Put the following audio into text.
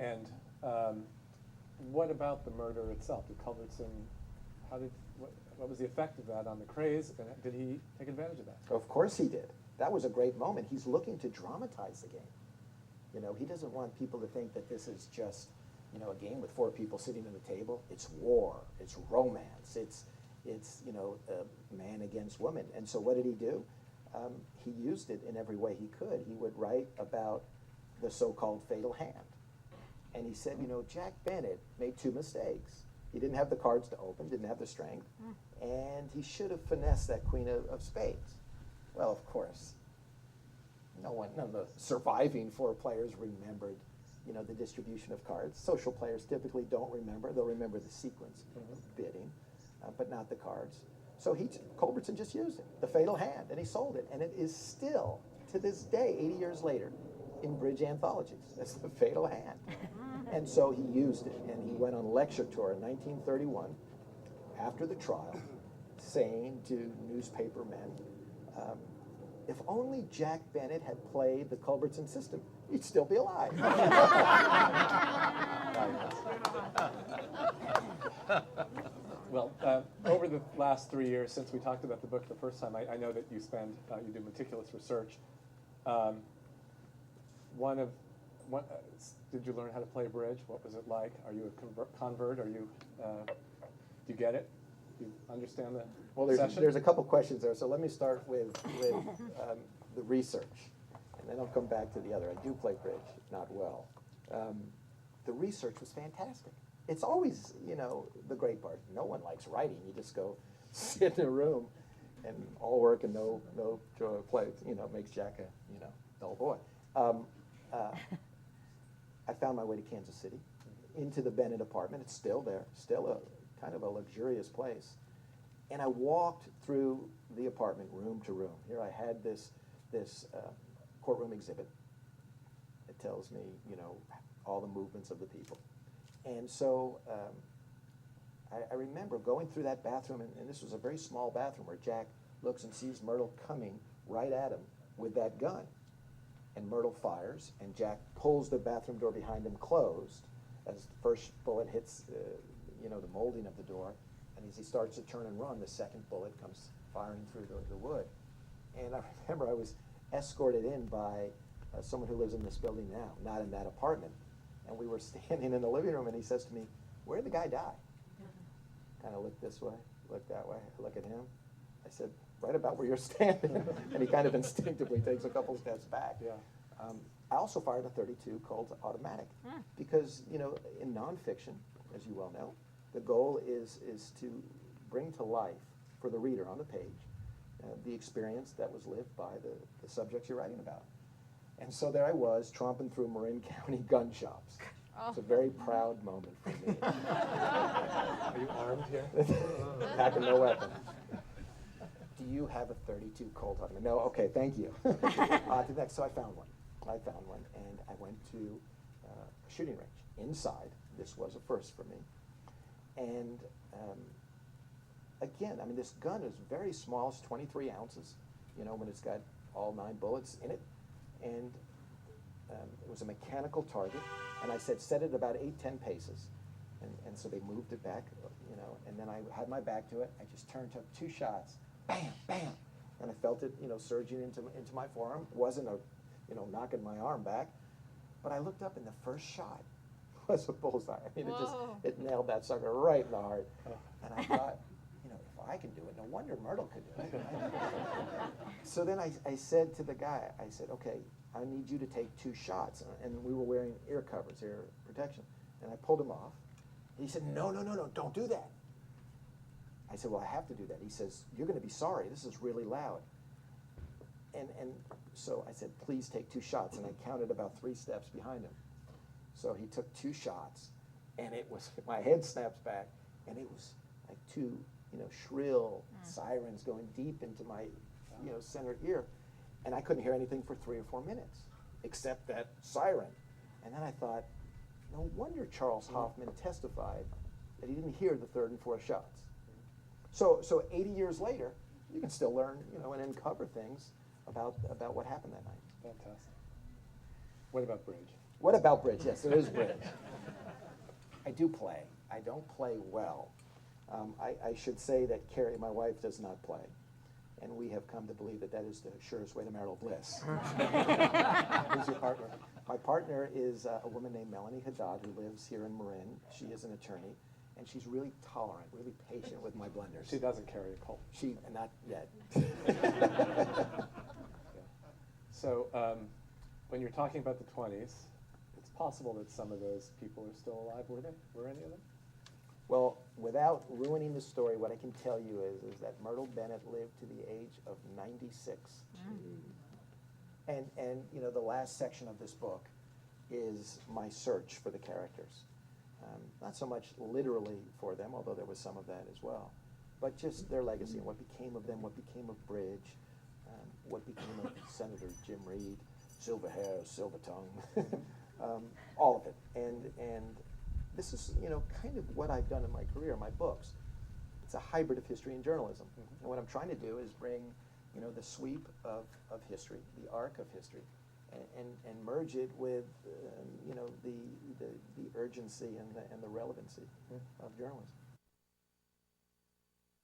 And what about the murder itself? Did Culbertson, what was the effect of that on the craze, and did he take advantage of that? Of course he did. That was a great moment. He's looking to dramatize the game. You know, he doesn't want people to think that this is just, you know, a game with 4 people sitting at a table. It's war, it's romance, it's you know, man against woman. And so what did he do? He used it in every way he could. He would write about the so-called fatal hand. And he said, you know, Jack Bennett made 2 mistakes. He didn't have the cards to open, didn't have the strength, and he should have finessed that queen of spades. Well, of course, none of the surviving 4 players remembered, you know, the distribution of cards. Social players typically don't remember. They'll remember the sequence of bidding, but not the cards. So Culbertson just used it, the fatal hand, and he sold it. And it is still, to this day, 80 years later, in bridge anthologies. That's the fatal hand. And so he used it, and he went on lecture tour in 1931 after the trial, saying to newspaper men, if only Jack Bennett had played the Culbertson system, he'd still be alive. Well, over the last 3 years since we talked about the book the first time, I know that you do meticulous research. Did you learn how to play bridge? What was it like? Are you a convert? Do you get it? Do you understand the session? There's a couple questions there, so let me start with the research, and then I'll come back to the other. I do play bridge, not well. The research was fantastic. It's always, you know, the great part. No one likes writing. You just go sit in a room and all work and no joy of play. You know, makes Jack a, you know, dull boy. I found my way to Kansas City, into the Bennett apartment. It's still there, still a kind of a luxurious place. And I walked through the apartment, room to room. Here I had this courtroom exhibit. It tells me, you know, all the movements of the people. And so I remember going through that bathroom, and this was a very small bathroom where Jack looks and sees Myrtle coming right at him with that gun. And Myrtle fires, and Jack pulls the bathroom door behind him closed as the first bullet hits you know, the molding of the door. And as he starts to turn and run, the second bullet comes firing through the wood. And I remember I was escorted in by someone who lives in this building now, not in that apartment. And we were standing in the living room, and he says to me, "Where did the guy die?" Kind of look this way, look that way, I look at him. I said, "Right about where you're standing." And he kind of instinctively takes a couple steps back. Yeah. I also fired a .32 Colt automatic because, you know, in nonfiction, as you well know, the goal is to bring to life for the reader on the page the experience that was lived by the subjects you're writing about. And so there I was, tromping through Marin County gun shops. It's a very proud moment for me. Are you armed here? Packing no weapon. Do you have a .32 Colt automatic? No, okay, thank you. So I found one. And I went to a shooting range inside. This was a first for me. And again, I mean, this gun is very small. It's 23 ounces, you know, when it's got all 9 bullets in it. And it was a mechanical target. And I said, set it about 8-10 paces. And so they moved it back, you know, and then I had my back to it. I just turned, took 2 shots, bam, bam. And I felt it, you know, surging into my forearm. It wasn't a, you know, knocking my arm back. But I looked up, and the first shot was a bullseye. I mean, it nailed that sucker right in the heart. And I thought, you know, if I can do it, no wonder Myrtle could do it. So then I said to the guy, I said, okay, I need you to take 2 shots. And we were wearing ear covers, ear protection. And I pulled him off. He said, no, don't do that. I said, well, I have to do that. He says, you're going to be sorry. This is really loud. And so I said, please take 2 shots. And I counted about 3 steps behind him. So he took 2 shots, and it was, my head snaps back, and it was like 2, you know, shrill sirens going deep into my, you know, center ear. And I couldn't hear anything for 3 or 4 minutes, except that siren. And then I thought, no wonder Charles Hoffman testified that he didn't hear the 3rd and 4th shots. So 80 years later, you can still learn, you know, and uncover things about what happened that night. Fantastic. What about bridge? What about bridge? Yes, there is bridge. I do play. I don't play well. I should say that Carrie, my wife, does not play. And we have come to believe that that is the surest way to marital bliss. Who's your partner? My partner is a woman named Melanie Haddad, who lives here in Marin. She is an attorney, and she's really tolerant, really patient with my blunders. She doesn't carry a Colt. She, not yet. Yeah. So when you're talking about the 20s, it's possible that some of those people are still alive. Were they? Were any of them? Well, without ruining the story, what I can tell you is that Myrtle Bennett lived to the age of 96. And you know, the last section of this book is my search for the characters. Not so much literally for them, although there was some of that as well, but just their legacy and what became of them, what became of Bridge, what became of Senator Jim Reed, silver hair, silver tongue, all of it. And this is, you know, kind of what I've done in my career, my books. It's a hybrid of history and journalism. And what I'm trying to do is bring, you know, the sweep of history, the arc of history, and merge it with, you know, the urgency and the relevancy of journalism.